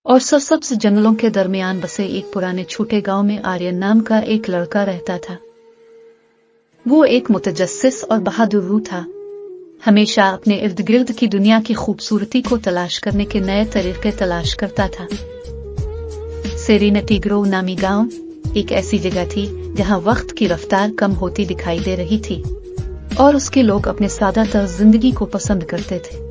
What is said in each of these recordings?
और सरसब्ज जंगलों के दरमियान बसे एक पुराने छोटे गांव में आर्यन नाम का एक लड़का रहता था। वो एक मुतजस्सिस और बहादुर रूह था। हमेशा अपने इर्द गिर्द की दुनिया की खूबसूरती को तलाश करने के नए तरीके तलाश करता था। सेरेनिटी ग्रोव नामी गांव एक ऐसी जगह थी जहां वक्त की रफ्तार कम होती दिखाई दे रही थी और उसके लोग अपने सादा तर्ज जिंदगी को पसंद करते थे।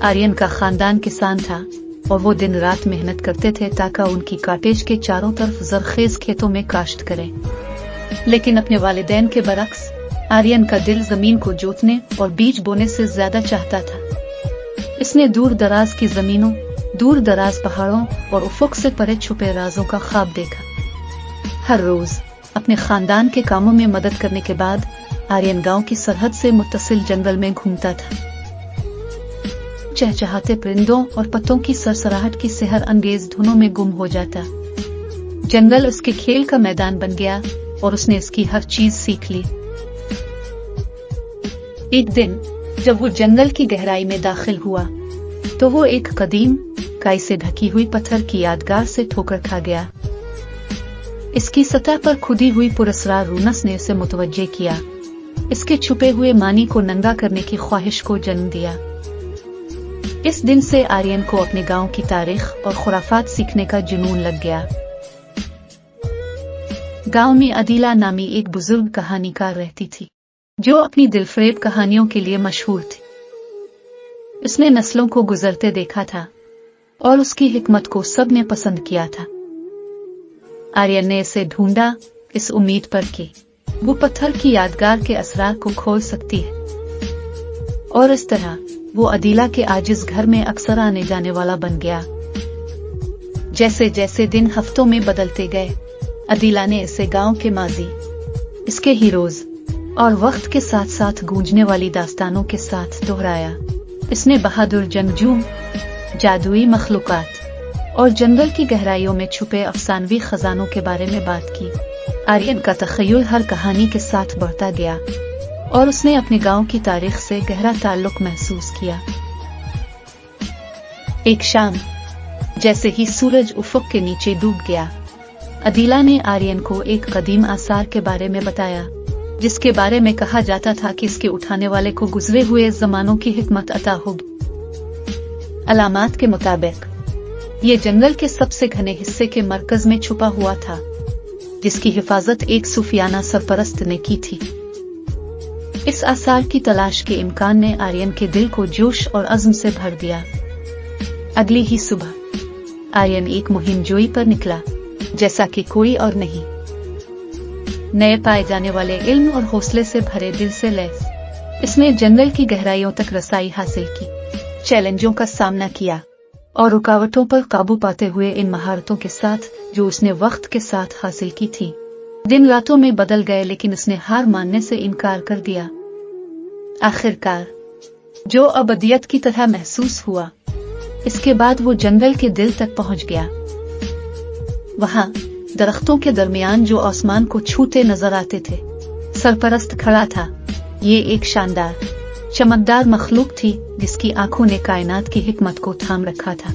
आर्यन का खानदान किसान था और वो दिन रात मेहनत करते थे ताकि उनकी कॉटेज के चारों तरफ जरखेज खेतों में काश्त करें। लेकिन अपने वालिदैन के बरक्स आर्यन का दिल जमीन को जोतने और बीज बोने से ज्यादा चाहता था। इसने दूर दराज की जमीनों, दूर दराज पहाड़ों और उफक से परे छुपे राजों का ख्वाब देखा। हर रोज अपने खानदान के कामों में मदद करने के बाद आर्यन गांव की सरहद से मुत्तसिल जंगल में घूमता था। चहचहाते परिंदों और पत्तों की सरसराहट की सेहर अंगेज धुनों में गुम हो जाता। जंगल उसके खेल का मैदान बन गया और उसने इसकी हर चीज सीख ली। एक दिन जब वो जंगल की गहराई में दाखिल हुआ तो वो एक कदीम काई से ढकी हुई पत्थर की यादगार से ठोकर खा गया। इसकी सतह पर खुदी हुई पुरस्रार रूनस ने उसे मुतवज्जे किया, इसके छुपे हुए मानी को नंगा करने की ख्वाहिश को जन्म दिया। इस दिन से आर्यन को अपने गांव की तारीख और खुराफात सीखने का जुनून लग गया। गांव में अदीला नामी एक बुजुर्ग कहानीकार रहती थी जो अपनी दिलफरेब कहानियों के लिए मशहूर थी। उसने नस्लों को गुजरते देखा था और उसकी हिकमत को सब ने पसंद किया था। आर्यन ने इसे ढूंढा इस उम्मीद पर कि वो पत्थर की यादगार के असरार को खोल सकती है और इस तरह वो अदीला के आजिज घर में अक्सर आने जाने वाला बन गया। जैसे जैसे दिन हफ्तों में बदलते गए अदीला ने इसे गांव के माजी, इसके हीरोज और वक्त के साथ साथ गूंजने वाली दास्तानों के साथ दोहराया। इसने बहादुर जंगजू, जादुई मखलूकात और जंगल की गहराइयों में छुपे अफसानवी खजानों के बारे में बात की। आर्यन का तखय्युल हर कहानी के साथ बढ़ता गया और उसने अपने गांव की तारीख से गहरा ताल्लुक महसूस किया। एक शाम जैसे ही सूरज उफक के नीचे डूब गया, अदीला ने आर्यन को एक कदीम आसार के बारे में बताया जिसके बारे में कहा जाता था कि इसके उठाने वाले को गुजरे हुए जमानों की हिकमत अता होगी। अलामात के मुताबिक ये जंगल के सबसे घने हिस्से के मरकज में छुपा हुआ था जिसकी हिफाजत एक सूफियाना सरपरस्त ने की थी। इस आसार की तलाश के इम्कान ने आर्यन के दिल को जोश और अज़्म से भर दिया। अगली ही सुबह आर्यन एक मुहिम जोई पर निकला जैसा कि कोई और नहीं। नए पाए जाने वाले इल्म और हौसले से भरे दिल से लैस इसने जंगल की गहराइयों तक रसाई हासिल की, चैलेंजों का सामना किया और रुकावटों पर काबू पाते हुए इन महारतों के साथ जो उसने वक्त के साथ हासिल की थी दिन रातों में बदल गए, लेकिन उसने हार मानने से इनकार कर दिया। आखिरकार जो अबदियत की तरह महसूस हुआ, इसके बाद वो जंगल के दिल तक पहुंच गया। वहां दरख्तों के दरमियान जो आसमान को छूते नजर आते थे, सरपरस्त खड़ा था। ये एक शानदार चमकदार मखलूक थी जिसकी आंखों ने कायनात की हिकमत को थाम रखा था।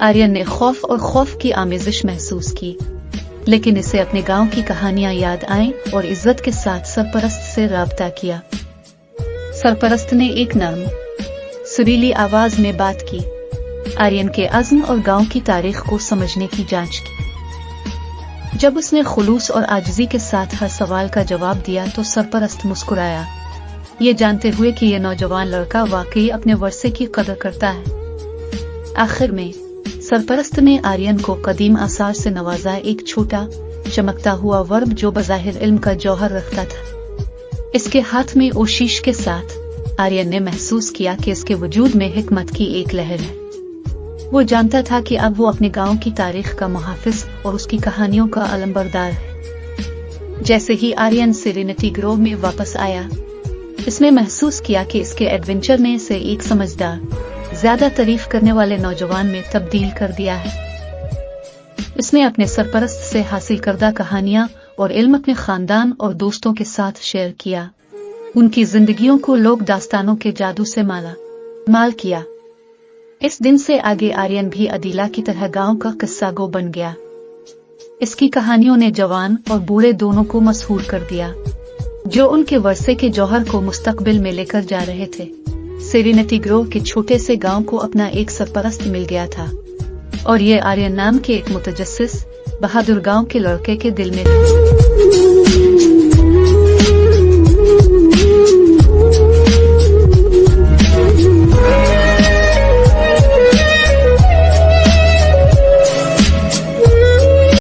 आर्यन ने खौफ और खौफ की आमेजिश महसूस की, लेकिन इसे अपने गांव की कहानियां याद आईं और इज्जत के साथ सरपरस्त से राब्ता किया। सरपरस्त ने एक नर्म सुरीली आवाज में बात की, आर्यन के अज़्म और गांव की तारीख को समझने की जांच की। जब उसने खुलूस और आजिज़ी के साथ हर सवाल का जवाब दिया तो सरपरस्त मुस्कुराया, ये जानते हुए कि यह नौजवान लड़का वाकई अपने वर्से की कदर करता है। आखिर में सरपरस्त ने आर्यन को कदीम आसार से नवाजा एक छोटा चमकता हुआ वर्ब जो बज़ाहिर इल्म का जौहर रखता था। इसके हाथ में ओशीश के साथ आर्यन ने महसूस किया कि इसके वजूद में हिकमत की एक लहर है। वो जानता था कि अब वो अपने गांव की तारीख का मुहाफिज और उसकी कहानियों का अलंबरदार है। जैसे ही आर्यन सेरेनिटी ग्रोव में वापस आया, इसने महसूस किया कि इसके एडवेंचर ने इसे एक समझदार, ज्यादा तारीफ करने वाले नौजवान में तब्दील कर दिया है। इसने अपने सरपरस्त से हासिल करदा कहानियां और इल्म अपने खानदान और दोस्तों के साथ शेयर किया। उनकी जिंदगियों को लोक दास्तानों के जादू से माला माल किया। इस दिन से आगे आर्यन भी अदीला की तरह गांव का किस्सा गो बन गया। इसकी कहानियों ने जवान और बूढ़े दोनों को मशहूर कर दिया, जो उनके वर्से के जौहर को मुस्तकबिल में लेकर जा रहे थे। सेरेनिटी ग्रोव के छोटे से गांव को अपना एक सरपरस्त मिल गया था, और ये आर्यन नाम के एक मुतजस्सिस बहादुर गांव के लड़के के दिल में था।